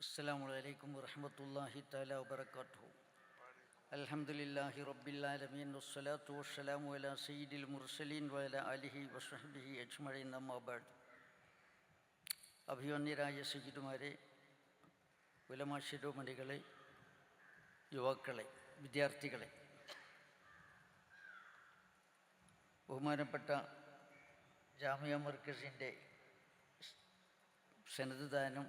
അസ്സലാമു അലൈക്കും വറഹ്മത്തുള്ളാഹി തആല വബറകാതുഹു. അൽഹംദുലില്ലാഹി റബ്ബിൽ ആലമീൻ വസ്സലാത്തു വസ്സലാമു അലാ സയ്യിദിൽ മുർസലീൻ വഅലാ ആലിഹി വസ്വഹ്ബിഹി അജ്മഈൻ അമ്മാ ബഅദ്. അഭിവന്യരായ സയ്യിദുമാരെ, ഉലമാ ശിരോമണികളെ, യുവാക്കളെ, വിദ്യാർത്ഥികളെ, ബഹുമാനപ്പെട്ട ജാമിയ മർക്കസിൻ്റെ സനദ്ദാനം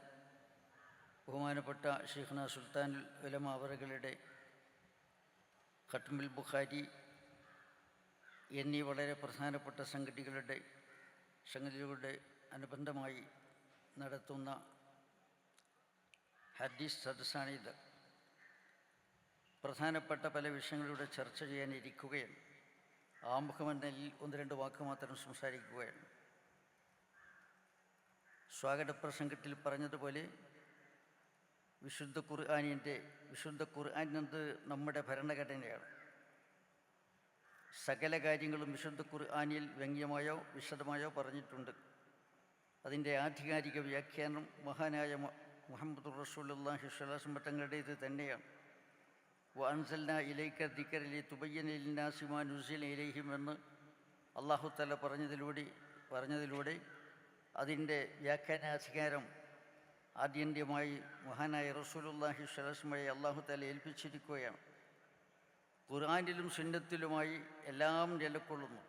ബഹുമാനപ്പെട്ട ശൈഖുന സുൽത്താനുൽ ഉലമ അവറുകളുടെ ഖത്മുൽ ബുഖാരി എന്നീ വളരെ പ്രധാനപ്പെട്ട സംഗതികളുടെ അനുബന്ധമായി നടത്തുന്ന ഹദീസ് സദസ്സാണിത്. പ്രധാനപ്പെട്ട പല വിഷയങ്ങളുടെ ചർച്ച ചെയ്യാനിരിക്കുകയാണ്. ആമുഖമെന്നതിൽ ഒന്ന് രണ്ട് വാക്ക് മാത്രം സംസാരിക്കുകയാണ്. സ്വാഗത പ്രസംഗത്തിൽ പറഞ്ഞതുപോലെ വിശുദ്ധ ഖുർആൻ എന്നത് നമ്മുടെ ഭരണഘടനയാണ്. സകല കാര്യങ്ങളും വിശുദ്ധ ഖുർആനിൽ വ്യംഗ്യമായോ വിശദമായോ പറഞ്ഞിട്ടുണ്ട്. അതിൻ്റെ ആധികാരിക വ്യാഖ്യാനം മഹാനായ മുഹമ്മദ് റസൂലുള്ളാഹി സ്വല്ലല്ലാഹു അലൈഹി വസല്ലം തങ്ങളുടേത് തന്നെയാണ്. വഅൻസൽനാ ഇലൈക ദിക്റ ലിതുബയ്യിന ലിന്നാസി മാ നുസില ഇലൈഹിം എന്ന് അല്ലാഹു തആല പറഞ്ഞതിലൂടെ അതിൻ്റെ വ്യാഖ്യാനാധികാരം ആദ്യന്ത്യമായി മഹാനായ റസൂലുള്ളാഹി സ്വല്ലല്ലാഹു അലൈഹി വസല്ലമയെ അല്ലാഹു തആല ഏൽപ്പിച്ചിരിക്കുകയാണ്. ഖുർആനിലും സുന്നത്തിലുമായി എല്ലാം നിലകൊള്ളുന്നു.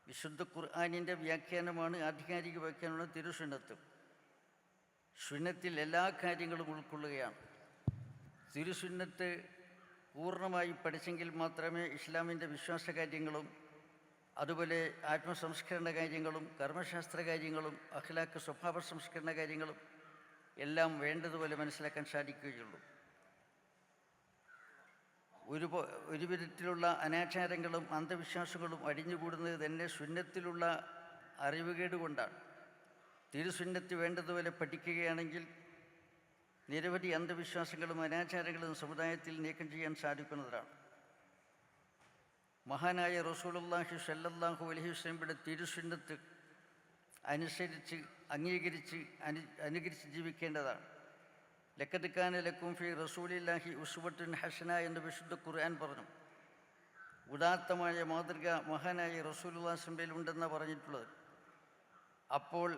വിശുദ്ധ ഖുർആനിൻ്റെ വ്യാഖ്യാനമാണ്, ആധികാരിക വ്യാഖ്യാനമാണ് തിരുസുന്നത്ത്. സുന്നത്തിൽ എല്ലാ കാര്യങ്ങളും ഉൾക്കൊള്ളുകയാണ്. തിരുസുന്നത്ത് പൂർണ്ണമായി പഠിച്ചെങ്കിൽ മാത്രമേ ഇസ്ലാമിൻ്റെ വിശ്വാസ കാര്യങ്ങളും അതുപോലെ ആത്മസംസ്കരണ കാര്യങ്ങളും കർമ്മശാസ്ത്ര കാര്യങ്ങളും അഖ്ലാഖ് സ്വഭാവ സംസ്കരണ കാര്യങ്ങളും എല്ലാം വേണ്ടതുപോലെ മനസ്സിലാക്കാൻ സാധിക്കുകയുള്ളൂ. ഒരു വിധത്തിലുള്ള അനാചാരങ്ങളും അന്ധവിശ്വാസങ്ങളും അടിഞ്ഞുകൂടുന്നത് തന്നെ സുന്നത്തിലുള്ള അറിവുകേട് കൊണ്ടാണ്. തിരുസുന്നത്ത് വേണ്ടതുപോലെ പഠിക്കുകയാണെങ്കിൽ നിരവധി അന്ധവിശ്വാസങ്ങളും അനാചാരങ്ങളും സമുദായത്തിൽ നീക്കം ചെയ്യാൻ സാധിക്കുന്നതാണ്. മഹാനായ റസൂലുള്ളാഹി സ്വല്ലല്ലാഹു അലൈഹി വസല്ലമയുടെ തിരുസുന്നത്ത് അനുസരിച്ച് അനുകരിച്ച് ജീവിക്കേണ്ടതാണ്. ലഖദ് കാന ലക്കും ഫീ റസൂലില്ലാഹി ഉസ്വത്തുൻ ഹസന എന്ന് വിശുദ്ധ ഖുർആൻ പറഞ്ഞു. ഉദാത്തമായ മാതൃക മഹാനായ റസൂലുള്ളാഹി സ്വല്ലല്ലാഹു അലൈഹി വസല്ലമയിൽ ഉണ്ടെന്നാണ് പറഞ്ഞിട്ടുള്ളത്. അപ്പോൾ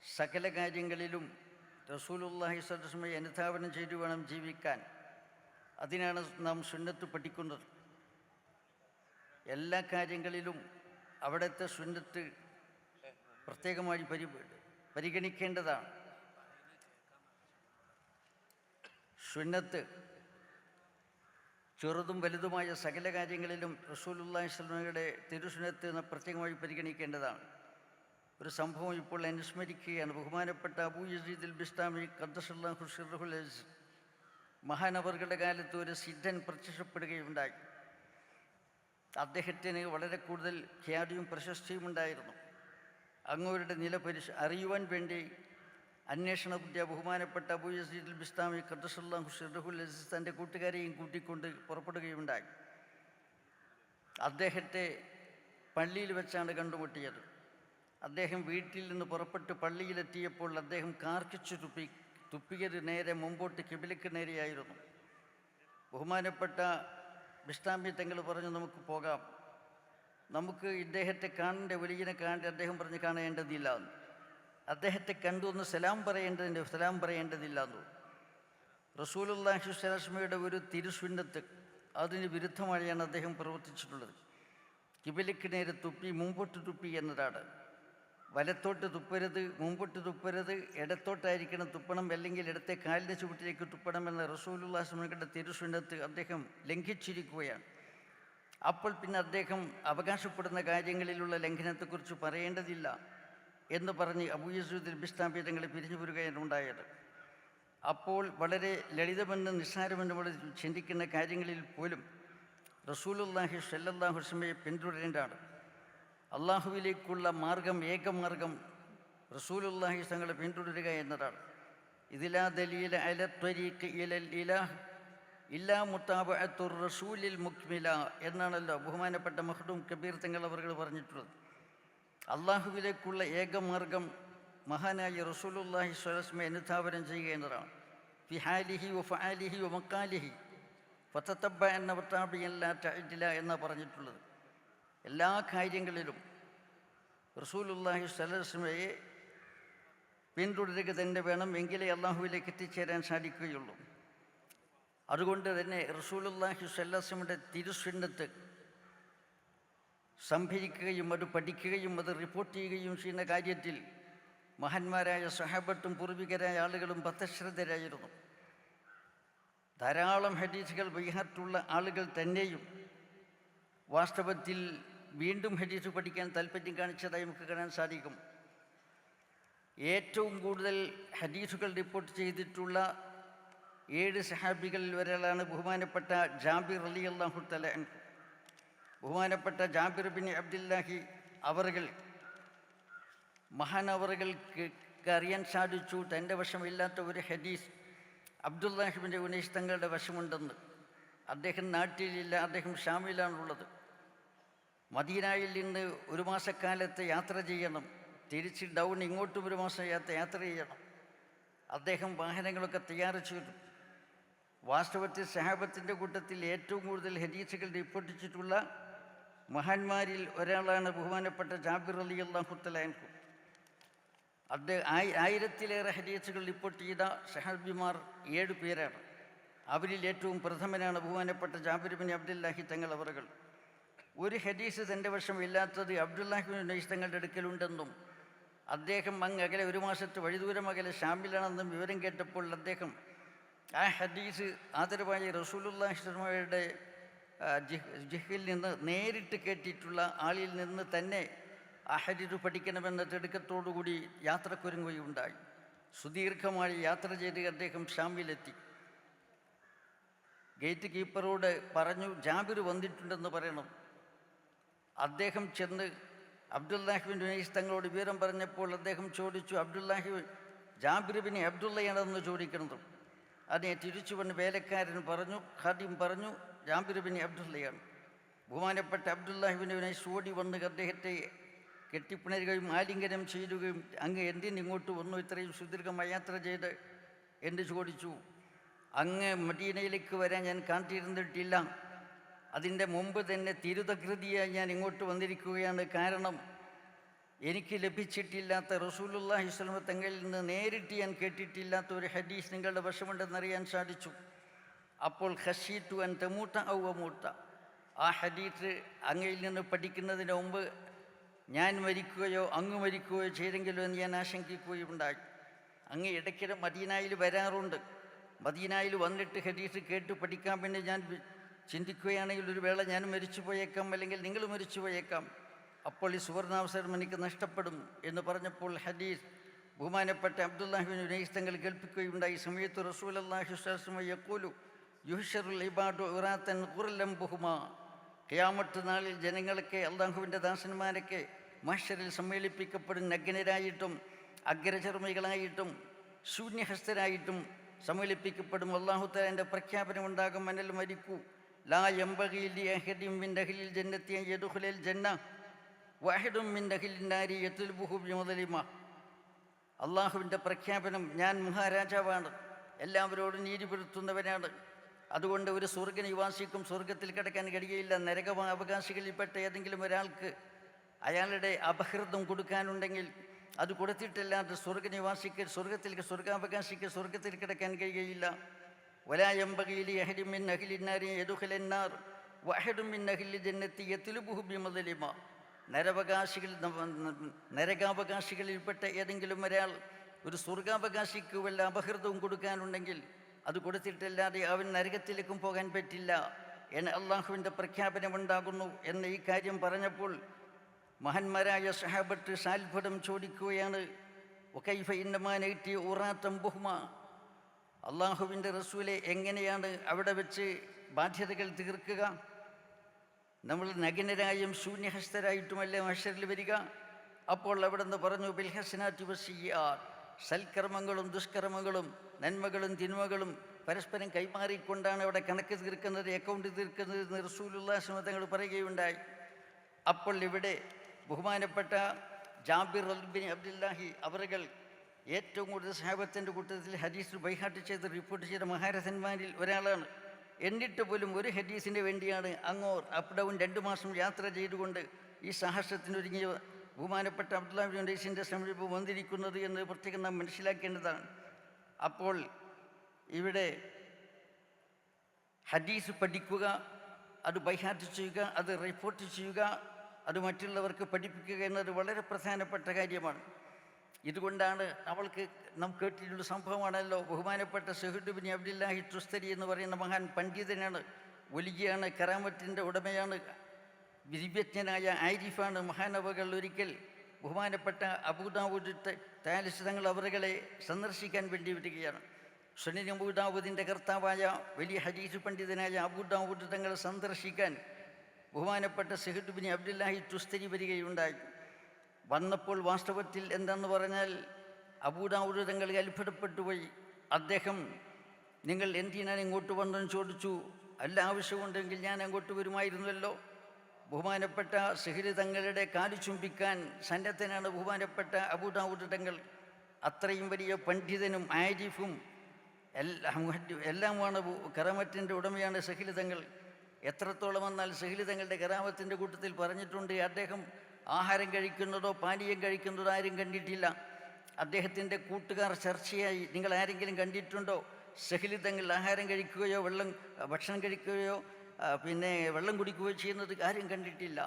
സകല കാര്യങ്ങളിലും റസൂലുള്ളാഹി സ്വല്ലല്ലാഹു അലൈഹി വസല്ലമയെ അനുധാവനം ചെയ്തു വേണം ജീവിക്കാൻ. അതിനാണ് നാം സുന്നത്ത് പഠിക്കുന്നത്. എല്ലാ കാര്യങ്ങളിലും അവിടുത്തെ സുന്നത്ത് പ്രത്യേകമായി പരിഗണിക്കേണ്ടതാണ്. സുന്നത്ത് ചെറുതും വലുതുമായ സകല കാര്യങ്ങളിലും റസൂലുള്ളാഹി സ്വല്ലല്ലാഹു അലൈഹി വസല്ലമയുടെ തിരുസുന്നത്ത് പ്രത്യേകമായി പരിഗണിക്കേണ്ടതാണ്. ഒരു സംഭവം ഇപ്പോൾ അനുസ്മരിക്കുകയാണ്. ബഹുമാനപ്പെട്ട അബൂ യസീദ് അൽ ബിസ്താമി ഖദ്ദസല്ലാഹു സിർറഹുൽ അസീസ് മഹാനവറുകളുടെ കാലത്ത് ഒരു സിദ്ധൻ പ്രത്യക്ഷപ്പെടുകയുണ്ടായി. അദ്ദേഹത്തിന് വളരെ കൂടുതൽ ഖ്യാതിയും പ്രശസ്തിയും ഉണ്ടായിരുന്നു. അങ്ങോരുടെ നില അറിയുവാൻ വേണ്ടി അന്വേഷണ ബുദ്ധിയ ബഹുമാനപ്പെട്ട അബൂ യസീദ് അൽ ബിസ്താമി ഖദ്ദസല്ലാഹു സിർറഹുൽ അസീസ് തൻ്റെ കൂട്ടുകാരെയും കൂട്ടിക്കൊണ്ട് പുറപ്പെടുകയുണ്ടായി. അദ്ദേഹത്തെ പള്ളിയിൽ വെച്ചാണ് കണ്ടുമുട്ടിയത്. അദ്ദേഹം വീട്ടിൽ നിന്ന് പുറപ്പെട്ട് പള്ളിയിലെത്തിയപ്പോൾ അദ്ദേഹം കാർക്കിച്ചു തുപ്പിയത് നേരെ മുമ്പോട്ട് കിബിലക്ക് നേരെയായിരുന്നു. ബഹുമാനപ്പെട്ട ബിസ്താമി തങ്ങൾ പറഞ്ഞു, നമുക്ക് പോകാം, നമുക്ക് ഇദ്ദേഹത്തെ കാണേണ്ട വലിയനെ അദ്ദേഹം പറഞ്ഞ് കാണേണ്ടതില്ല എന്ന്. അദ്ദേഹത്തെ കണ്ടു ഒന്ന് സലാം പറയേണ്ടതില്ല എന്ന്. റസൂലുള്ളാഹി സ്വല്ലല്ലാഹു അലൈഹി വസല്ലമയുടെ ഒരു തിരുസുന്നത്ത് അതിന് വിരുദ്ധമായാണ് അദ്ദേഹം പ്രവർത്തിച്ചിട്ടുള്ളത്. കിബിലക്ക് നേരെ തുപ്പി മുമ്പോട്ട് തുപ്പി എന്നതാണ്. വലത്തോട്ട് തുപ്പരുത്, മുമ്പോട്ട് തുപ്പരുത്, ഇടത്തോട്ടായിരിക്കണം തുപ്പണം, അല്ലെങ്കിൽ ഇടത്തെ കാലിൻ്റെ ചുവട്ടിലേക്ക് തുപ്പണമെന്ന റസൂലുള്ളാഹി സ്വല്ലല്ലാഹു അലൈഹി വസല്ലമയുടെ തിരുസുന്നത്ത് അദ്ദേഹം ലംഘിച്ചിരിക്കുകയാണ്. അപ്പോൾ പിന്നെ അദ്ദേഹം അവകാശപ്പെടുന്ന കാര്യങ്ങളിലുള്ള ലംഘനത്തെക്കുറിച്ച് പറയേണ്ടതില്ല എന്ന് പറഞ്ഞ് അബൂ യസീദ് അൽ ബിസ്താമി തങ്ങളെ പിരിഞ്ഞു പോരുകയാണ് ഉണ്ടായത്. അപ്പോൾ വളരെ ലളിതമെന്ന് നിസ്സാരമെന്ന് ചിന്തിക്കുന്ന കാര്യങ്ങളിൽ പോലും റസൂലുള്ളാഹി സ്വല്ലല്ലാഹു അലൈഹി വസല്ലമയെ പിന്തുടരേണ്ടതാണ്. അള്ളാഹുവിലേക്കുള്ള ഏകമാർഗം റസൂലുള്ളാഹി തങ്ങളെ പിന്തുടരുക എന്നതാണ്. ഇതിലാ ദലീല അല ത്വരീഖ് ഇലൽ ഇലാഹ് ഇല്ലാ മുതാബഅത്തുർ റസൂലിൽ മുക്മില എന്നാണല്ലോ ബഹുമാനപ്പെട്ട മഖ്ദൂം കബീർ തങ്ങൾ അവർ പറഞ്ഞിട്ടുള്ളത്. അള്ളാഹുവിലേക്കുള്ള ഏകമാർഗം മഹാനായ റസൂലുള്ളാഹി സ്വല്ലല്ലാഹു അലൈഹി വസല്ലം അനുധാവനം ചെയ്യുക എന്നതാണ്. ഫി ഹാലിഹി വ ഫഅലിഹി വ മഖാലിഹി ഫതതബ്ബഅന്ന വതാബിയൻ ലാ തഅജ്ല എന്നാണ് പറഞ്ഞിട്ടുള്ളത്. എല്ലാ കാര്യങ്ങളിലും റസൂലുള്ളാഹി സ്വല്ലല്ലാഹു അലൈഹി വസല്ലമയെ പിന്തുടരുക തന്നെ വേണം, എങ്കിലേ അള്ളാഹുവിലേക്ക് എത്തിച്ചേരാൻ സാധിക്കുകയുള്ളൂ. അതുകൊണ്ട് തന്നെ റസൂലുള്ളാഹി സ്വല്ലല്ലാഹു അലൈഹി വസല്ലമയുടെ തിരുസുന്നത്ത് സംഭരിക്കുകയും അത് പഠിക്കുകയും അത് റിപ്പോർട്ട് ചെയ്യുകയും ചെയ്യുന്ന കാര്യത്തിൽ മഹാന്മാരായ സഹാബത്തും പൂർവികരായ ആളുകളും പഥശ്രദ്ധരായിരുന്നു. ധാരാളം ഹദീസുകൾ ബൈഹാത്തുള്ള ആളുകൾ തന്നെയും വാസ്തവത്തിൽ വീണ്ടും ഹദീസ് പഠിക്കാൻ താല്പര്യം കാണിച്ചതായി നമുക്ക് കാണാൻ സാധിക്കും. ഏറ്റവും കൂടുതൽ ഹദീസുകൾ റിപ്പോർട്ട് ചെയ്തിട്ടുള്ള 7 സഹാബികളിൽ ഒരാളാണ് ബഹുമാനപ്പെട്ട ജാബിർ റളിയല്ലാഹു തആല അൻഹു. ബഹുമാനപ്പെട്ട ജാബിർ ബിൻ അബ്ദുല്ലാഹി അവറുകൾ മഹാനവറുകൾക്ക് അറിയാൻ സാധിച്ചു തൻ്റെ വശമില്ലാത്ത ഒരു ഹദീസ് അബ്ദുല്ലാഹിബിൻ്റെ ഉനൈസ് തങ്ങളുടെ വശമുണ്ടെന്ന്. അദ്ദേഹം നാട്ടിലില്ല, അദ്ദേഹം ഷാമിലാണുള്ളത്. മദീനയിൽ നിന്ന് 1 മാസക്കാലത്ത് യാത്ര ചെയ്യണം, തിരിച്ച് ഡൗൺ ഇങ്ങോട്ടും 1 മാസം യാത്ര ചെയ്യണം. അദ്ദേഹം വാഹനങ്ങളൊക്കെ തയ്യാർ ചെയ്തു. വാസ്തവത്തിൽ സഹാബത്തിൻ്റെ കൂട്ടത്തിൽ ഏറ്റവും കൂടുതൽ ഹദീസുകൾ റിപ്പോർട്ടിച്ചിട്ടുള്ള മഹാന്മാരിൽ ഒരാളാണ് ബഹുമാനപ്പെട്ട ജാബിർ റളിയല്ലാഹു തആല അൻഹു. അദ്ദേഹം 1000-ലേറെ ഹദീസുകൾ റിപ്പോർട്ട് ചെയ്ത സഹാബിമാർ 7 പേരാണ്. അവരിൽ ഏറ്റവും പ്രഥമനാണ് ബഹുമാനപ്പെട്ട ജാബിർ ബിൻ അബ്ദുല്ലാഹി തങ്ങൾ അവറുകൾ. ഒരു ഹദീസ് തൻ്റെ വശം ഇല്ലാത്തത് അബ്ദുല്ലാഹി ബിൻ ഉനൈസ് തങ്ങളുടെ അടുക്കലുണ്ടെന്നും അദ്ദേഹം അകലെ 1 മാസത്തെ വഴിദൂരം അകലെ ഷാമിലാണെന്നും വിവരം കേട്ടപ്പോൾ അദ്ദേഹം ആ ഹദീസ് ആദരവായ റസൂലുള്ളാഹി സ്വല്ലല്ലാഹു അലൈഹി വസല്ലമയുടെ ജിഹിൽ നിന്ന് നേരിട്ട് കേട്ടിട്ടുള്ള ആളിൽ നിന്ന് തന്നെ ആ ഹദീസ് പഠിക്കണമെന്ന തിടുക്കത്തോടുകൂടി യാത്രക്കൊരുങ്ങുകയുണ്ടായി. സുദീർഘമായി യാത്ര ചെയ്ത് അദ്ദേഹം ഷാമിലെത്തി. ഗേറ്റ് കീപ്പറോട് പറഞ്ഞു, ജാബിർ വന്നിട്ടുണ്ടെന്ന് പറയണം. അദ്ദേഹം ചെന്ന് അബ്ദുല്ലാഹി ബിൻ ഉനൈസ് തങ്ങളോട് വിവരം പറഞ്ഞപ്പോൾ അദ്ദേഹം ചോദിച്ചു, ജാബിർ ബിൻ അബ്ദുള്ളയാണെന്ന് ചോദിക്കുന്നത്. അതിനെ തിരിച്ചു വന്ന് വേലക്കാരൻ പറഞ്ഞു, ഖാദിം പറഞ്ഞു, ജാബിർ ബിൻ അബ്ദുള്ളയാണ്. ബഹുമാനപ്പെട്ട അബ്ദുല്ലാഹി ബിൻ ഉനൈസ് ഓടി വന്ന് അദ്ദേഹത്തെ കെട്ടിപ്പിണരുകയും ആലിംഗനം ചെയ്യുകയും, അങ്ങ് എന്തിനിങ്ങോട്ട് വന്നു, ഇത്രയും സുദീർഘമായ യാത്ര ചെയ്ത് എന്ന് ചോദിച്ചു. അങ്ങ് മദീനയിലേക്ക് വരാൻ ഞാൻ കാത്തിരുന്നിട്ടില്ല, അതിൻ്റെ മുമ്പ് തന്നെ തിരുതകൃതിയായി ഞാൻ ഇങ്ങോട്ട് വന്നിരിക്കുകയാണ്. കാരണം എനിക്ക് ലഭിച്ചിട്ടില്ലാത്ത റസൂലുള്ളാഹി സ്വല്ലല്ലാഹു അലൈഹി വസല്ലം തങ്ങളിൽ നിന്ന് നേരിട്ട് ഞാൻ കേട്ടിട്ടില്ലാത്ത ഒരു ഹദീസ് നിങ്ങളുടെ വശമുണ്ടെന്നറിയാൻ സാധിച്ചു. അപ്പോൾ ഖശീതു അൻ തമൂത ഔ അമൂത, ആ ഹദീസ് അങ്ങയിൽ നിന്ന് പഠിക്കുന്നതിന് മുമ്പ് ഞാൻ മരിക്കുകയോ അങ്ങ് മരിക്കുകയോ ചെയ്തെങ്കിലോ എന്ന് ഞാൻ ആശങ്കിക്കുകയുണ്ടായി. അങ്ങ് ഇടയ്ക്കിടെ മദീനയിൽ വരാറുണ്ട്. മദീനയിൽ വന്നിട്ട് ഹദീസ് കേട്ട് പഠിക്കാൻ വേണ്ടി ഞാൻ ചിന്തിക്കുകയാണെങ്കിൽ ഒരു വേള ഞാൻ മരിച്ചു പോയേക്കാം, അല്ലെങ്കിൽ നിങ്ങൾ മരിച്ചു പോയേക്കാം. അപ്പോൾ ഈ സുവർണാവസരം എനിക്ക് നഷ്ടപ്പെടും എന്ന് പറഞ്ഞപ്പോൾ ഹദീസ് ബഹുമാനപ്പെട്ട അബ്ദുല്ലാഹി ബിൻ ഉനൈസ് തങ്ങൾ കേൾപ്പിക്കുകയുണ്ടായി. സമയത്ത് റസൂലുള്ളാഹി സ്വല്ലല്ലാഹു അലൈഹി വസല്ലം യഖൂലു യുഹ്ശറുൽ ഇബാദു ഉറാത്തൻ ഖുർലം ബുഹുമാ, ഖിയാമത്ത് നാളിൽ ജനങ്ങളൊക്കെ അള്ളാഹുവിൻ്റെ ദാസന്മാരൊക്കെ മഹ്ശറിൽ സമ്മേളിപ്പിക്കപ്പെടും. നഗ്നരായിട്ടും അഗ്രചർമ്മികളായിട്ടും ശൂന്യഹസ്തരായിട്ടും സമ്മേളിപ്പിക്കപ്പെടും. അല്ലാഹു തആലയുടെ പ്രഖ്യാപനമുണ്ടാകും, മനൽ മരിക്കൂ ലാ യംബഗി ലിഅഹദിൻ മിൻ അഹ്ലിൽ ജന്നത്തി അൻ യദ്ഖുലൽ ജന്ന വഅഹദുൻ മിൻ അഹ്ലിൻ നാരി യത്ലുബുഹു ബിമദ്ലിമ. അള്ളാഹുവിൻ്റെ പ്രഖ്യാപനം, ഞാൻ മഹാരാജാവാണ്, എല്ലാവരോടും നീതി പുലർത്തുന്നവനാണ്. അതുകൊണ്ട് ഒരു സ്വർഗ്ഗനിവാസിക്കും സ്വർഗത്തിൽ കിടക്കാൻ കഴിയുകയില്ല. നരകാവകാശികളിൽപ്പെട്ട ഏതെങ്കിലും ഒരാൾക്ക് അയാളുടെ അപഹൃതം കൊടുക്കാനുണ്ടെങ്കിൽ അത് കൊടുത്തിട്ടല്ലാതെ സ്വർഗ്ഗനിവാസിക്ക് സ്വർഗാവകാശിക്ക് സ്വർഗത്തിൽ കിടക്കാൻ കഴിയുകയില്ല. വലാ യംബഗി ലിഅഹദിൻ മിൻ അഹ്ലിൻ നാരി യദ്ഖുലൻ നാർ വഅഹദുൻ മിൻ അഹ്ലിൽ ജന്നത്തി യത്ലുബുഹു ബിമദ്ലിമ. നരകാവകാശികളിൽപ്പെട്ട ഏതെങ്കിലും ഒരാൾ ഒരു സ്വർഗാവകാശിക്ക് വല്ല അപഹൃതവും കൊടുക്കാനുണ്ടെങ്കിൽ അത് കൊടുത്തിട്ടല്ലാതെ അവൻ നരകത്തിലേക്കും പോകാൻ പറ്റില്ല എന്ന് അള്ളാഹുവിൻ്റെ പ്രഖ്യാപനമുണ്ടാകുന്നു എന്ന ഈ കാര്യം പറഞ്ഞപ്പോൾ മഹാന്മാരായ സഹാബത്ത് സാൽഫടം ചോദിക്കുകയാണ്, വകൈഫ ഇന്നമാ നഅതി ഉറാത്തൻ ബുഹ്മ, അള്ളാഹുവിൻ്റെ റസൂലെ എങ്ങനെയാണ് അവിടെ വെച്ച് ബാധ്യതകൾ തീർക്കുക? നമ്മൾ നഗ്നരായും ശൂന്യഹസ്തരായിട്ടുമല്ലേ മഹ്ശറിൽ വരിക? അപ്പോൾ അവിടെ നിന്ന് പറഞ്ഞു, ബിൽ ഹസനാത്തി വസ്സിയ്യാത്ത്, സൽക്കർമ്മങ്ങളും ദുഷ്കർമ്മങ്ങളും നന്മകളും തിന്മകളും പരസ്പരം കൈമാറിക്കൊണ്ടാണ് അവിടെ കണക്ക് തീർക്കുന്നത്, അക്കൗണ്ട് തീർക്കുന്നത് എന്ന് റസൂലുള്ളാഹി സ്വല്ലല്ലാഹു അലൈഹി വസല്ലം തങ്ങൾ പറയുകയുണ്ടായി. അപ്പോൾ ഇവിടെ ബഹുമാനപ്പെട്ട ജാബിർ ബിൻ അബ്ദുല്ലാഹി അവറുകൾ ഏറ്റവും കൂടുതൽ സഹാബത്തിൻ്റെ കൂട്ടത്തിൽ ഹദീസ് ബൈഹാട്ട് ചെയ്ത് റിപ്പോർട്ട് ചെയ്ത മഹാരഥന്മാരിൽ ഒരാളാണ്. എന്നിട്ട് പോലും ഒരു ഹദീസിന് വേണ്ടിയാണ് അങ്ങോർ അപ്പ് ഡൗൺ 2 മാസം യാത്ര ചെയ്തുകൊണ്ട് ഈ സാഹസത്തിനൊരുങ്ങിയ ബഹുമാനപ്പെട്ട അബ്ദുല്ലാഹി ഇബ്നു ഉനൈസിൻ്റെ സമീപം വന്നിരിക്കുന്നത് എന്ന് പ്രത്യേകം നാം മനസ്സിലാക്കേണ്ടതാണ്. അപ്പോൾ ഇവിടെ ഹദീസ് പഠിക്കുക, അത് ബൈഹാറ്റ് ചെയ്യുക, അത് റിപ്പോർട്ട് ചെയ്യുക, അത് മറ്റുള്ളവർക്ക് പഠിപ്പിക്കുക എന്നത് വളരെ പ്രധാനപ്പെട്ട കാര്യമാണ്. ഇതുകൊണ്ടാണ് നാം കേട്ടിട്ടുള്ള സംഭവമാണല്ലോ, ബഹുമാനപ്പെട്ട സഹീദ് ബിൻ അബ്ദുല്ലാഹി തുസ്തരി എന്ന് പറയുന്ന മഹാൻ പണ്ഡിതനാണ്, വലിയാണ്, കറാമത്തിൻ്റെ ഉടമയാണ്, ദിവ്യജ്ഞനായ ആരിഫാണ്. മഹാനവകൾ ഒരിക്കൽ ബഹുമാനപ്പെട്ട അബൂദാവൂദ് തയാലിസ് തങ്ങൾ അവരുകളെ സന്ദർശിക്കാൻ വേണ്ടി വരികയാണ്. സുനൻ അബൂദാവൂദിൻ്റെ കർത്താവായ വലിയ ഹദീസ് പണ്ഡിതനായ അബൂദാവൂദ് തങ്ങളെ സന്ദർശിക്കാൻ ബഹുമാനപ്പെട്ട സഹീദ് ബിൻ അബ്ദുല്ലാഹി തുസ്തരി വരികയുണ്ടായി. വന്നപ്പോൾ വാസ്തവത്തിൽ എന്താണെന്ന് പറഞ്ഞാൽ അബൂദാവൂദ് തങ്ങൾ അത്ഭുതപ്പെട്ടു പോയി. അദ്ദേഹം നിങ്ങൾ എന്തിനാണ് ഇങ്ങോട്ട് വന്നെന്ന് ചോദിച്ചു. അല്ല, ആവശ്യമുണ്ടെങ്കിൽ ഞാൻ അങ്ങോട്ട് വരുമായിരുന്നല്ലോ. ബഹുമാനപ്പെട്ട സഹീദ് തങ്ങളുടെ കാല് ചുംബിക്കാൻ സന്നദ്ധനാണ് ബഹുമാനപ്പെട്ട അബൂദാവൂദ് തങ്ങൾ. അത്രയും വലിയ പണ്ഡിതനും ആരിഫും എല്ലാമാണ്, കറാമത്തിൻ്റെ ഉടമയാണ് സഹീദ് തങ്ങൾ. എത്രത്തോളം എന്നാൽ സഹീദ് തങ്ങളുടെ കറാമത്തിൻ്റെ കൂട്ടത്തിൽ പറഞ്ഞിട്ടുണ്ട്, അദ്ദേഹം ആഹാരം കഴിക്കുന്നതോ പാനീയം കഴിക്കുന്നതോ ആരും കണ്ടിട്ടില്ല. അദ്ദേഹത്തിൻ്റെ കൂട്ടുകാർ ചർച്ചയായി, നിങ്ങൾ ആരെങ്കിലും കണ്ടിട്ടുണ്ടോ സഹീദ് തങ്ങൾ ആഹാരം കഴിക്കുകയോ ഭക്ഷണം കഴിക്കുകയോ വെള്ളം കുടിക്കുകയോ ചെയ്യുന്നത് ആരും കണ്ടിട്ടില്ല.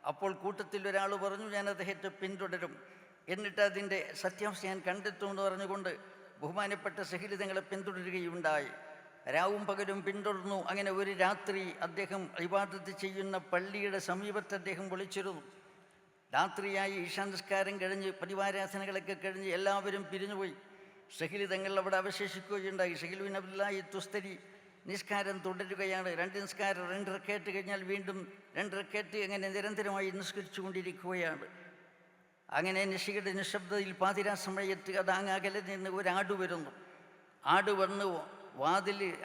അപ്പോൾ കൂട്ടത്തിൽ ഒരാൾ പറഞ്ഞു, ഞാൻ അദ്ദേഹത്തെ പിന്തുടരും, എന്നിട്ട് അതിൻ്റെ സത്യാംശം ഞാൻ കണ്ടെത്തുമെന്ന് പറഞ്ഞുകൊണ്ട് ബഹുമാനപ്പെട്ട സഹീദ് തങ്ങളെ പിന്തുടരുകയുണ്ടായി. രാവും പകലും പിന്തുടർന്നു. അങ്ങനെ ഒരു രാത്രി അദ്ദേഹം ഇബാദത്ത് ചെയ്യുന്ന പള്ളിയുടെ സമീപത്ത് അദ്ദേഹം വിളിച്ചിരുന്നു. രാത്രിയായി ഈശാനസ്കാരം കഴിഞ്ഞ് പതിവാരാധനകളൊക്കെ കഴിഞ്ഞ് എല്ലാവരും പിരിഞ്ഞുപോയി. സഹീദ് തങ്ങൾ അവിടെ അവശേഷിക്കുകയുണ്ടായി. സഹീദ് ബിൻ അബ്ദുല്ലാഹി തുസ്തരി നിസ്കാരം തുടരുകയാണ്. 2 നിസ്കാരം, 2 റക്അത്ത് കഴിഞ്ഞാൽ വീണ്ടും 2 റക്അത്ത്, അങ്ങനെ നിരന്തരമായി നിസ്കരിച്ചു കൊണ്ടിരിക്കുകയാണ്. അങ്ങനെ നിശയുടെ നിശബ്ദതയിൽ പാതിരാ സമയത്ത് അകലെ നിന്ന് ഒരാട് വരുന്നു. ആട് വന്ന്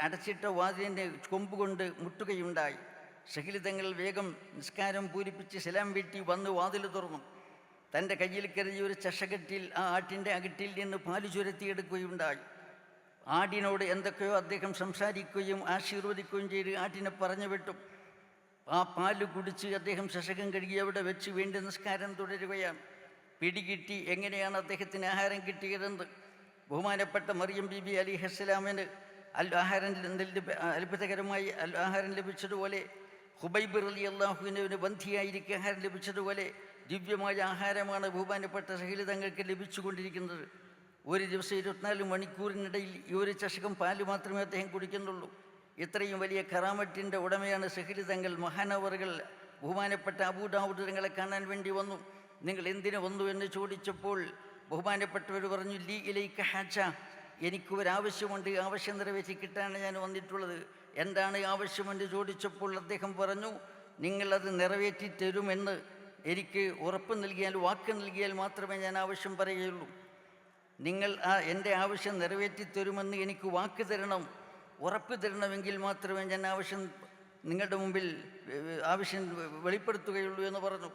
അടച്ചിട്ട വാതിലിൻ്റെ കൊമ്പ് കൊണ്ട് മുട്ടുകയുണ്ടായി. സഹീദ് തങ്ങൾ വേഗം നിസ്കാരം പൂരിപ്പിച്ച് സലാം വീട്ടി വന്ന് വാതിൽ തുറന്നു. തൻ്റെ കയ്യിൽ കരുതിയ ഒരു ചഷകറ്റിൽ ആ ആട്ടിൻ്റെ അകട്ടിൽ നിന്ന് പാല് ചുരത്തിയെടുക്കുകയുണ്ടായി. ആടിനോട് എന്തൊക്കെയോ അദ്ദേഹം സംസാരിക്കുകയും ആശീർവദിക്കുകയും ചെയ്ത് ആട്ടിനെ പറഞ്ഞു വിട്ടു. ആ പാല് കുടിച്ച് അദ്ദേഹം ചഷകം കഴുകി അവിടെ വെച്ച് വീണ്ടും നിസ്കാരം തുടരുകയാണ്. പിടികിട്ടി എങ്ങനെയാണ് അദ്ദേഹത്തിന് ആഹാരം കിട്ടിയതെന്ന്. ബഹുമാനപ്പെട്ട മറിയം ബീബി അലിഹസ്സലാമിന് അത്ഭുതകരമായി ആഹാരം ലഭിച്ചതുപോലെ, ഹുബൈബ് റളിയല്ലാഹുവിന് ബന്ധിയായിരിക്കും ആഹാരം ലഭിച്ചതുപോലെ ദിവ്യമായ ആഹാരമാണ് ബഹുമാനപ്പെട്ട സഹീദ് തങ്ങൾക്ക് ലഭിച്ചുകൊണ്ടിരിക്കുന്നത്. ഒരു ദിവസം 24 മണിക്കൂറിനിടയിൽ ഈ ഒരു ചഷകം പാല് മാത്രമേ അദ്ദേഹം കുടിക്കുന്നുള്ളൂ. ഇത്രയും വലിയ കറാമത്തിൻ്റെ ഉടമയാണ് സഹീദ് തങ്ങൾ. മഹാനവറുകൾ ബഹുമാനപ്പെട്ട അബൂദാവൂദ് തങ്ങളെ കാണാൻ വേണ്ടി വന്നു. നിങ്ങൾ എന്തിനു വന്നു എന്ന് ചോദിച്ചപ്പോൾ ബഹുമാനപ്പെട്ടവർ പറഞ്ഞു, ലീ ഇലൈക ഹാജ, എനിക്ക് ഒരാവശ്യമുണ്ട്, ആവശ്യം നിറവേറ്റി കിട്ടാനാണ് ഞാൻ വന്നിട്ടുള്ളത്. എന്താണ് ആവശ്യമെന്ന് ചോദിച്ചപ്പോൾ അദ്ദേഹം പറഞ്ഞു, നിങ്ങളത് നിറവേറ്റി തരുമെന്ന് എനിക്ക് ഉറപ്പ് നൽകിയാൽ, വാക്ക് നൽകിയാൽ മാത്രമേ ഞാൻ ആവശ്യം പറയുകയുള്ളൂ. നിങ്ങൾ എൻ്റെ ആവശ്യം നിറവേറ്റി തരുമെന്ന് എനിക്ക് വാക്ക് തരണം, ഉറപ്പ് തരണമെങ്കിൽ മാത്രമേ ഞാൻ നിങ്ങളുടെ മുമ്പിൽ ആവശ്യം വെളിപ്പെടുത്തുകയുള്ളൂ എന്ന് പറഞ്ഞു.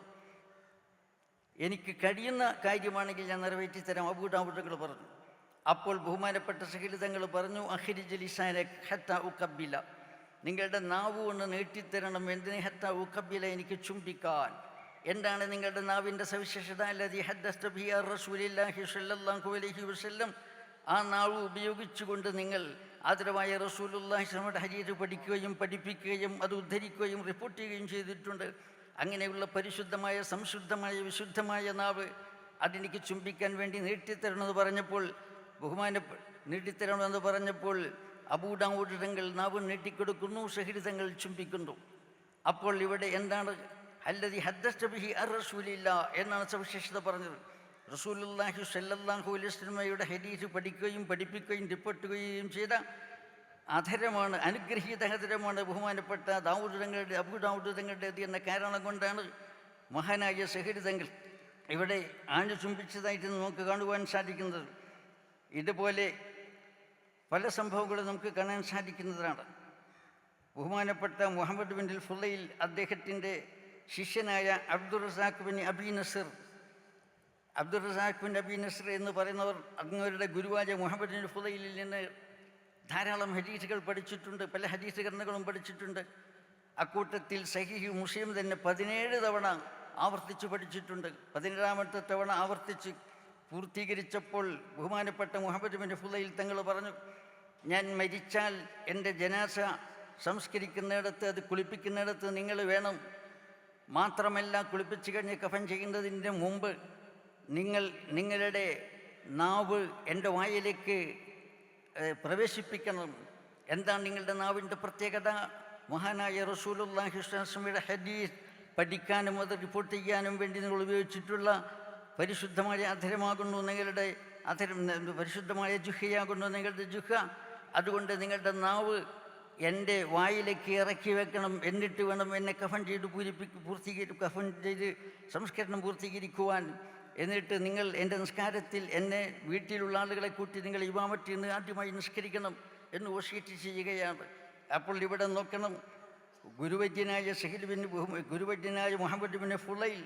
എനിക്ക് കഴിയുന്ന കാര്യമാണെങ്കിൽ ഞാൻ നിറവേറ്റി തരാം, അബൂദാവൂദ് തങ്ങൾ പറഞ്ഞു. അപ്പോൾ ബഹുമാനപ്പെട്ട സഹീദ് തങ്ങൾ പറഞ്ഞു, അഖ്രിജ് ലിസാനക ഹത്താ ഉഖബ്ബില, നിങ്ങളുടെ നാവ് കൊണ്ട് നീട്ടിത്തരണം. എന്തിന്? ഹത്താ ഉഖബ്ബില, എനിക്ക് ചുംബിക്കാൻ. എന്താണ് നിങ്ങളുടെ നാവിൻ്റെ സവിശേഷത? അല്ലദീ ഹദ്ദസ്ത ബിഹി റസൂലുള്ളാഹി സ്വല്ലല്ലാഹു അലൈഹി വസല്ലം, ആ നാവ് ഉപയോഗിച്ചുകൊണ്ട് നിങ്ങൾ ആദരവായ റസൂലുള്ളാഹി സ്വല്ലല്ലാഹു ഹദീസ് പഠിക്കുകയും പഠിപ്പിക്കുകയും അത് ഉദ്ധരിക്കുകയും റിപ്പോർട്ട് ചെയ്യുകയും ചെയ്തിട്ടുണ്ട്. അങ്ങനെയുള്ള പരിശുദ്ധമായ, സംശുദ്ധമായ, വിശുദ്ധമായ നാവ് അതെനിക്ക് ചുംബിക്കാൻ വേണ്ടി നീട്ടിത്തരണമെന്ന് പറഞ്ഞപ്പോൾ അബൂദാവൂദ് തങ്ങൾ നാവ് നീട്ടിക്കൊടുക്കുന്നു, സഹീദ് തങ്ങൾ ചുംബിക്കുന്നു. അപ്പോൾ ഇവിടെ എന്താണ്? അല്ലദീ ഹദ്ദസ്ത ബിഹി റസൂലില്ലാ എന്നാണ് സവിശേഷത പറഞ്ഞത്. റസൂലുള്ളാഹി സ്വല്ലല്ലാഹു അലൈഹി വസല്ലമയുടെ ഹദീസ് പഠിക്കുകയും പഠിപ്പിക്കുകയും റിപ്പോർട്ടുകയും ചെയ്ത അധരമാണ്, അനുഗ്രഹീത അധരമാണ് ബഹുമാനപ്പെട്ട അബൂദാവൂദ് തങ്ങളുടേത് എന്ന കാരണം കൊണ്ടാണ് മഹാനായ സഹീദ് തങ്ങൾ ഇവിടെ ആഞ്ഞു ചുംബിച്ചതായിട്ട് നമുക്ക് കാണുവാൻ സാധിക്കുന്നത്. ഇതുപോലെ പല സംഭവങ്ങളും നമുക്ക് കാണാൻ സാധിക്കുന്നതാണ്. ബഹുമാനപ്പെട്ട മുഹമ്മദ് ബിൻ ഫുളൈൽ, അദ്ദേഹത്തിൻ്റെ ശിഷ്യനായ Abdur Razzaq bin Abi Nasr, Abdul Razzaq bin Abi Nasr എന്ന് പറയുന്നവർ അങ്ങവരുടെ ഗുരുവായ മുഹമ്മദ് ബിൻ ഫുദൈലിൽ നിന്ന് ധാരാളം ഹദീസുകൾ പഠിച്ചിട്ടുണ്ട്, പല ഹദീസ് ഗ്രന്ഥങ്ങളും പഠിച്ചിട്ടുണ്ട്. അക്കൂട്ടത്തിൽ സഹീഹ് മുസ്ലിം തന്നെ 17 തവണ ആവർത്തിച്ച് പഠിച്ചിട്ടുണ്ട്. 17ാമത്തെ തവണ ആവർത്തിച്ച് പൂർത്തീകരിച്ചപ്പോൾ ബഹുമാനപ്പെട്ട മുഹമ്മദ് ബിൻ ഫുദൈൽ തങ്ങൾ പറഞ്ഞു, ഞാൻ മരിച്ചാൽ എൻ്റെ ജനാസ സംസ്കരിക്കുന്നിടത്ത്, അത് കുളിപ്പിക്കുന്നിടത്ത് നിങ്ങൾ വേണം. മാത്രമല്ല, കുളിപ്പിച്ച് കഴിഞ്ഞ് കഫൻ ചെയ്യുന്നതിന് മുമ്പ് നിങ്ങളുടെ നാവ് എൻ്റെ വായിലേക്ക് പ്രവേശിപ്പിക്കണം. എന്താണ് നിങ്ങളുടെ നാവിൻ്റെ പ്രത്യേകത? മഹാനായ റസൂലുള്ളാഹി സ്വല്ലല്ലാഹു അലൈഹി വസല്ലമയുടെ ഹദീസ് പഠിക്കാനും അത് റിപ്പോർട്ട് ചെയ്യാനും വേണ്ടി നിങ്ങൾ ഉപയോഗിച്ചിട്ടുള്ള പരിശുദ്ധമായ അധരമാകുന്നു നിങ്ങളുടെ അധരം, പരിശുദ്ധമായ ജുഹയാകുന്നു നിങ്ങളുടെ ജുഹ. അതുകൊണ്ട് നിങ്ങളുടെ നാവ് എൻ്റെ വായിലേക്ക് ഇറക്കി വെക്കണം. എന്നിട്ട് വേണം എന്നെ കഫൻ ചെയ്ത് കഫൻ ചെയ്ത് സംസ്കരണം പൂർത്തീകരിക്കുവാൻ. എന്നിട്ട് നിങ്ങൾ എൻ്റെ നിസ്കാരത്തിൽ എന്നെ വീട്ടിലുള്ള ആളുകളെ കൂട്ടി നിങ്ങൾ ഇമാമത്തിൽ നിന്ന് ആദ്യമായി നിസ്കരിക്കണം എന്ന് വസിയത്ത് ചെയ്യുകയാണ്. അപ്പോൾ ഇവിടെ നോക്കണം, ഗുരുവര്യനായ ഗുരുവര്യനായ മുഹമ്മദ് ബിൻ ഫുളൈൽ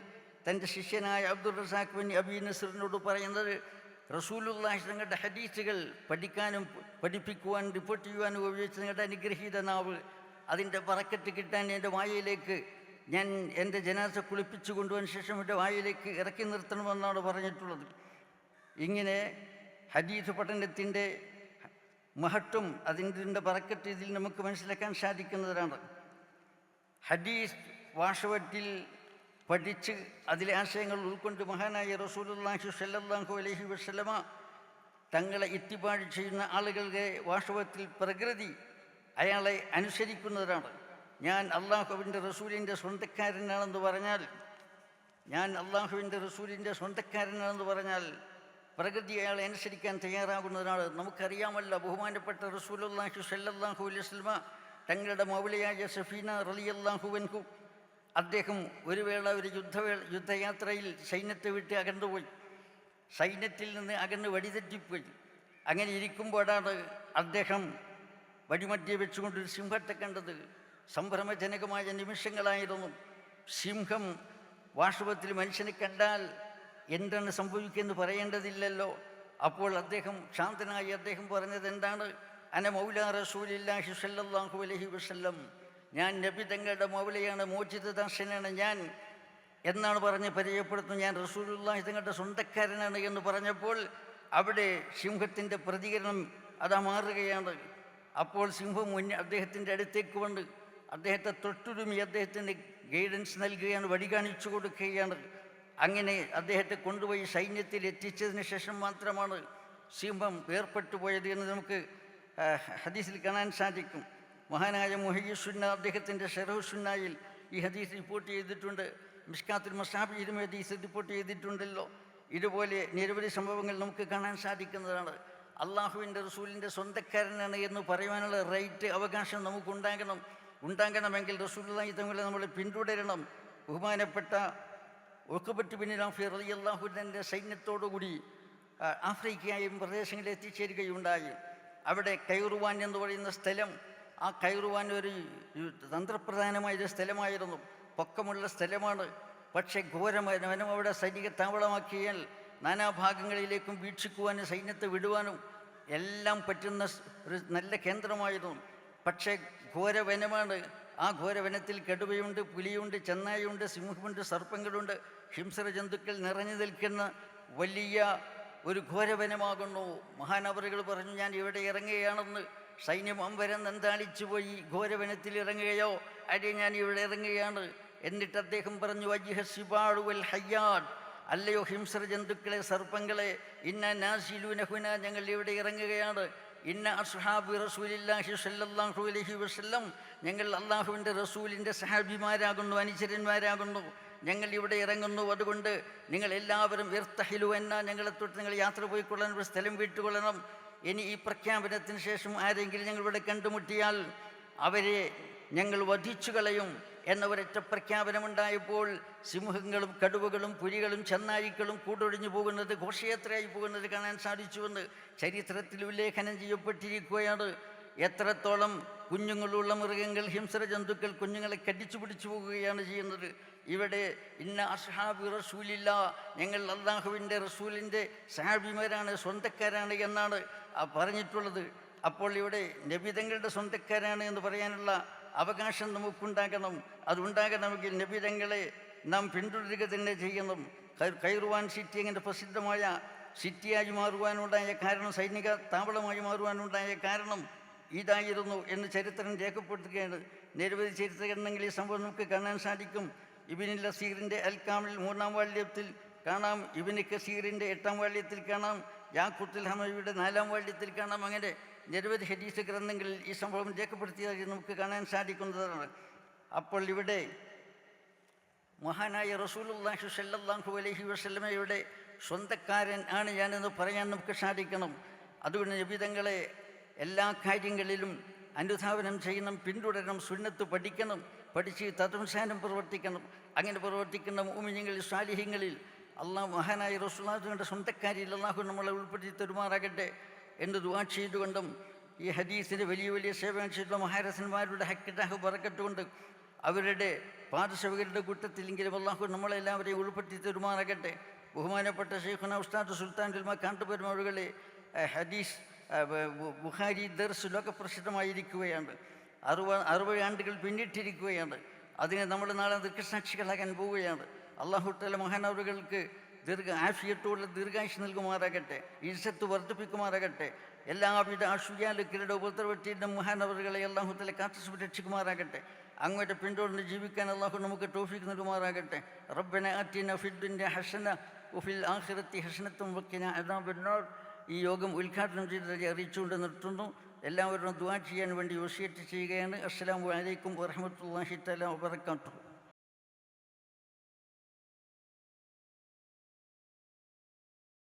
തൻ്റെ ശിഷ്യനായ അബ്ദുൾ റസാഖ് ബിൻ അബി നസ്റിനോട് പറയുന്നത്, റസൂലുള്ളാഹി തങ്ങളുടെ ഹദീസുകൾ പഠിക്കാനും പഠിപ്പിക്കുവാൻ റിപ്പോർട്ട് ചെയ്യുവാനും ഉപയോഗിച്ച് നിങ്ങളുടെ അനുഗ്രഹീത നാവ്, അതിൻ്റെ ബറക്കത്ത് കിട്ടാൻ എൻ്റെ വായയിലേക്ക് ഞാൻ എൻ്റെ ജനാസ കുളിപ്പിച്ചു കൊണ്ടുവന്ന ശേഷം എൻ്റെ വായിലേക്ക് ഇറക്കി നിർത്തണമെന്നാണ് പറഞ്ഞിട്ടുള്ളത്. ഇങ്ങനെ ഹദീസ് പഠനത്തിൻ്റെ മഹത്വം, അതിൻ്റെ ബറക്കത്ത് ഇതിൽ നമുക്ക് മനസ്സിലാക്കാൻ സാധിക്കുന്നതാണ്. ഹദീസ് വാസ്തവത്തിൽ പഠിച്ച് അതിലെ ആശയങ്ങൾ ഉൾക്കൊണ്ട് മഹാനായ റസൂലുള്ളാഹി സ്വല്ലല്ലാഹു അലൈഹി വസല്ലമ തങ്ങളെ ഇത്തിബാഴ് ചെയ്യുന്ന ആളുകളുടെ വാസ്തവത്തിൽ പ്രകൃതി അയാളെ അനുസരിക്കുന്നതാണ്. ഞാൻ അള്ളാഹുവിൻ്റെ റസൂലിൻ്റെ സ്വന്തക്കാരനാണെന്ന് പറഞ്ഞാൽ പ്രകൃതി അയാളെ അനുസരിക്കാൻ തയ്യാറാകുന്നതാണ്. നമുക്കറിയാമല്ല, ബഹുമാനപ്പെട്ട റസൂലുള്ളാഹി സ്വല്ലല്ലാഹു അലൈഹി വസല്ലമ തങ്ങളുടെ മൗലയായ സഫീന റളിയല്ലാഹു അൻഹു, അദ്ദേഹം ഒരു വേള ഒരു യുദ്ധയാത്രയിൽ സൈന്യത്തെ വിട്ട് അകന്നുപോയി. സൈന്യത്തിൽ നിന്ന് അകന്ന് വഴിതെറ്റിപ്പോയി. അങ്ങനെ ഇരിക്കുമ്പോഴാണ് അദ്ദേഹം വഴിമധ്യേ വെച്ചുകൊണ്ടൊരു സിംഹത്തെ കണ്ടത്. സംഭ്രമജനകമായ നിമിഷങ്ങളായിരുന്നു. സിംഹം വാസ്തവത്തിൽ മനുഷ്യനെ കണ്ടാൽ എന്താണ് സംഭവിക്കുകയെന്ന് പറയേണ്ടതില്ലല്ലോ. അപ്പോൾ അദ്ദേഹം ശാന്തനായി അദ്ദേഹം പറഞ്ഞത് എന്താണ്? അന മൗലാ റസൂലില്ലാഹി സ്വല്ലല്ലാഹു അലൈഹി വസല്ലം, ഞാൻ നബി തങ്ങളുടെ മൗലയാണ്, മോചിതദാസനാണ് ഞാൻ എന്നാണ് പറഞ്ഞ് പരിചയപ്പെടുത്തുന്നത്. ഞാൻ റസൂലുള്ളാഹി തങ്ങളുടെ സ്വന്തക്കാരനാണ് എന്ന് പറഞ്ഞപ്പോൾ അവിടെ സിംഹത്തിൻ്റെ പ്രതികരണം അതാ മാറുകയാണ്. അപ്പോൾ സിംഹം അദ്ദേഹത്തിൻ്റെ അടുത്തേക്ക് വന്ന് അദ്ദേഹത്തെ തൊട്ടുരുമി അദ്ദേഹത്തിന് ഗൈഡൻസ് നൽകുകയാണ്, വഴി കാണിച്ചു കൊടുക്കുകയാണ്. അങ്ങനെ അദ്ദേഹത്തെ കൊണ്ടുപോയി സൈന്യത്തിൽ എത്തിച്ചതിന് ശേഷം മാത്രമാണ് സിംഹം വേർപെട്ടു പോയത് എന്ന് നമുക്ക് ഹദീസിൽ കാണാൻ സാധിക്കും. മഹാനായ മുഹയ്യിസുന്ന അദ്ദേഹത്തിൻ്റെ ഷറഹുസുന്നയിൽ ഈ ഹദീസ് റിപ്പോർട്ട് ചെയ്തിട്ടുണ്ട്. മിഷ്കാത്തുൽ മസാബിയിലും ഹദീസ് റിപ്പോർട്ട് ചെയ്തിട്ടുണ്ടല്ലോ. ഇതുപോലെ നിരവധി സംഭവങ്ങൾ നമുക്ക് കാണാൻ സാധിക്കുന്നതാണ്. അള്ളാഹുവിൻ്റെ റസൂലിൻ്റെ സ്വന്തക്കാരനാണ് എന്ന് പറയുവാനുള്ള റൈറ്റ്, അവകാശം ഉണ്ടാകണമെങ്കിൽ റസൂലുള്ളാഹി തങ്ങളെ നമ്മൾ പിന്തുടരണം. ബഹുമാനപ്പെട്ട ഉഖബത്ത് ബിൻ നാഫി റളിയല്ലാഹു അൻഹുവിൻ്റെ സൈന്യത്തോടുകൂടി ആഫ്രിക്കയും പ്രദേശങ്ങളിൽ എത്തിച്ചേരുകയുണ്ടായി. അവിടെ കൈറുവാൻ എന്ന് പറയുന്ന സ്ഥലം, ആ കൈറുവാൻ ഒരു തന്ത്രപ്രധാനമായൊരു സ്ഥലമായിരുന്നു, പൊക്കമുള്ള സ്ഥലമാണ്. പക്ഷേ ഘോരവനം അവിടെ സൈനിക താവളമാക്കിയാൽ നാനാഭാഗങ്ങളിലേക്കും വീക്ഷിക്കുവാനും സൈന്യത്തെ വിടുവാനും എല്ലാം പറ്റുന്ന ഒരു നല്ല കേന്ദ്രമായിരുന്നു. പക്ഷേ ഘോരവനമാണ്. ആ ഘോരവനത്തിൽ കടുവയുണ്ട്, പുലിയുണ്ട്, ചെന്നായുണ്ട്, സിംഹമുണ്ട്, സർപ്പങ്ങളുണ്ട്, ഹിംസ്ര ജന്തുക്കൾ നിറഞ്ഞു നിൽക്കുന്ന വലിയ ഒരു ഘോരവനമാകുന്നു. മഹാനവറുകൾ പറഞ്ഞു, ഞാൻ ഇവിടെ ഇറങ്ങുകയാണെന്ന്. സൈന്യം അമ്പരം നന്താളിച്ചു പോയി. ഘോരവനത്തിൽ ഇറങ്ങുകയോ? അതെ, ഞാൻ ഇവിടെ ഇറങ്ങുകയാണ്. എന്നിട്ട് അദ്ദേഹം പറഞ്ഞു, വജ്ഹസിബാഴു വൽ ഹയ്യാൻ, അല്ലയോ ഹിംസ്ര ജന്തുക്കളെ, സർപ്പങ്ങളെ, ഇന്ന നാസിലൂനഹുന, ഞങ്ങൾ ഇവിടെ ഇറങ്ങുകയാണ്. ഇന്ന അസ്ഹാബി റസൂലില്ലാഹി സ്വല്ലല്ലാഹു അലൈഹി വസല്ലം, ഞങ്ങൾ അള്ളാഹുവിൻ്റെ റസൂലിൻ്റെ സഹാബിമാരാകുന്നു, അനുചരന്മാരാകുന്നു. ഞങ്ങൾ ഇവിടെ ഇറങ്ങുന്നു. അതുകൊണ്ട് നിങ്ങൾ എല്ലാവരും ഇർത്തഹിലു എന്ന, ഞങ്ങളെ തൊട്ട് നിങ്ങൾ യാത്ര പോയിക്കൊള്ളണം, ഒരു സ്ഥലം വിട്ടുകൊള്ളണം. ഇനി ഈ പ്രഖ്യാപനത്തിന് ശേഷം ആരെങ്കിലും ഞങ്ങളിവിടെ കണ്ടുമുട്ടിയാൽ അവരെ ഞങ്ങൾ വധിച്ചു കളയും എന്ന ഒരൊറ്റ പ്രഖ്യാപനമുണ്ടായപ്പോൾ സിംഹങ്ങളും കടുവകളും പുലികളും ചെന്നായിക്കളും കൂടൊഴിഞ്ഞു പോകുന്നത്, ഘോഷയാത്രയായി പോകുന്നത് കാണാൻ സാധിച്ചുവെന്ന് ചരിത്രത്തിൽ ഉല്ലേഖനം ചെയ്യപ്പെട്ടിരിക്കുകയാണ്. എത്രത്തോളം കുഞ്ഞുങ്ങളുള്ള മൃഗങ്ങൾ, ഹിംസ്ര ജന്തുക്കൾ കുഞ്ഞുങ്ങളെ കടിച്ചു പിടിച്ചു പോകുകയാണ് ചെയ്യുന്നത്. ഇവിടെ ഇന്ന അസ്ഹാബി റസൂലില്ല, ഞങ്ങൾ അള്ളാഹുവിൻ്റെ റസൂലിൻ്റെ സഹാബിമാരാണ്, സ്വന്തക്കാരാണ് എന്നാണ് പറഞ്ഞിട്ടുള്ളത്. അപ്പോൾ ഇവിടെ നബിതങ്ങളുടെ സ്വന്തക്കാരാണ് എന്ന് പറയാനുള്ള അവകാശം നമുക്കുണ്ടാകണം. അതുണ്ടാകണമെങ്കിൽ നബിതങ്ങളെ നാം പിന്തുടരുക തന്നെ ചെയ്യണം. കൈറുവാൻ സിറ്റി അങ്ങനെ പ്രസിദ്ധമായ സിറ്റിയായി മാറുവാനുണ്ടായ കാരണം, സൈനിക താവളമായി മാറുവാനുണ്ടായ കാരണം ഇതായിരുന്നു എന്ന് ചരിത്രം രേഖപ്പെടുത്തുകയാണ്. നിരവധി ചരിത്ര ഗ്രന്ഥങ്ങളിൽ ഈ സംഭവം നമുക്ക് കാണാൻ സാധിക്കും. ഇബ്നുൽ അസീറിൻ്റെ അൽ കാമിൽ 3-ാം വാല്യത്തിൽ കാണാം, ഇബ്നു കസീറിൻ്റെ 8-ാം വാല്യത്തിൽ കാണാം, യാഖൂത്തുൽ ഹമവിയുടെ 4-ാം വാല്യത്തിൽ കാണാം. അങ്ങനെ നിരവധി ഹദീസ് ഗ്രന്ഥങ്ങളിൽ ഈ സംഭവം രേഖപ്പെടുത്തിയതായി നമുക്ക് കാണാൻ സാധിക്കുന്നതാണ്. അപ്പോൾ ഇവിടെ മഹാനായ റസൂലുള്ളാഹി സ്വല്ലല്ലാഹു അലൈഹി വസല്ലമയുടെ സ്വന്തക്കാരൻ ആണ് ഞാനെന്ന് പറയാൻ നമുക്ക് സാധിക്കണം. അതുകൊണ്ട് നബിതങ്ങളെ എല്ലാ കാര്യങ്ങളിലും അനുധാവനം ചെയ്യണം, പിന്തുടരണം, സുന്നത്ത് പഠിക്കണം, പഠിച്ച് തദനുസാരം പ്രവർത്തിക്കണം. അങ്ങനെ പ്രവർത്തിക്കുന്ന മുഅ്മിനീങ്ങളിൽ സ്വാലിഹീങ്ങളിൽ അള്ളാഹു മഹാനായ റസൂലുള്ളാഹിയുടെ സ്വന്തക്കാരിൽ അള്ളാഹു നമ്മളെ ഉൾപ്പെടുത്തി തരുമാറാകട്ടെ എന്ന് ദുആ ചെയ്തുകൊണ്ടും ഈ ഹദീസിന് വലിയ വലിയ സേവനം ചെയ്തിട്ടുള്ള മഹാരഥന്മാരുടെ ഹക്കിറ്റാഹ് ബറക്കത്തുകൊണ്ട് അവരുടെ പാദസേവകരുടെ കൂട്ടത്തിലെങ്കിലും അള്ളാഹു നമ്മളെല്ലാവരെയും ഉൾപ്പെടുത്തി തരുമാറാകട്ടെ. ബഹുമാനപ്പെട്ട ശൈഖുന ഉസ്താദ് സുൽത്താൻ ഉൽമ കാണ്ടുപെരുമാളുകളെ ഹദീസ് ബുഖാരി ദർസ് ലോകപ്രസിദ്ധമായിരിക്കുകയാണ്. 60 ആണ്ടുകൾ പിന്നിട്ടിരിക്കുകയാണ്. അതിനെ നമ്മൾ നാളെ ദീർഘസാക്ഷികളാകാൻ പോവുകയാണ്. അള്ളാഹു തആല മഹാനവറുകൾക്ക് ആഫിയത്തോടെ ദീർഘായുസ് നൽകുമാറാകട്ടെ, ഇസ്സത്ത് വർദ്ധിപ്പിക്കുമാറാകട്ടെ. എല്ലാവിധ അസൂയാലുക്കളുടെ ഉപദ്രവത്തിൻ്റെ മഹാനവറുകളെ അള്ളാഹു തആല കാത്തു സംരക്ഷിക്കുമാറാകട്ടെ. അങ്ങോട്ട് പിന്തുടർന്ന് ജീവിക്കാൻ അള്ളാഹു നമുക്ക് തൗഫീഖ് നൽകുമാറാകട്ടെ. റബ്ബന ആതിന ഫിദ്ദുനിയ ഹസന വഫിൽ ആഖിറതി ഹസനത്തും വഖിന അദാബന്നാർ. ഈ യോഗം ഉദ്ഘാടനം ചെയ്തതായി അറിയിച്ചുകൊണ്ട് നിർത്തുന്നു. എല്ലാവരും ദുആ ചെയ്യാൻ വേണ്ടി വസിയത്ത് ചെയ്യുകയാണ്. അസ്സലാമു അലൈക്കും വറഹ്മത്തുള്ളാഹി തആല വബറകാതുഹു.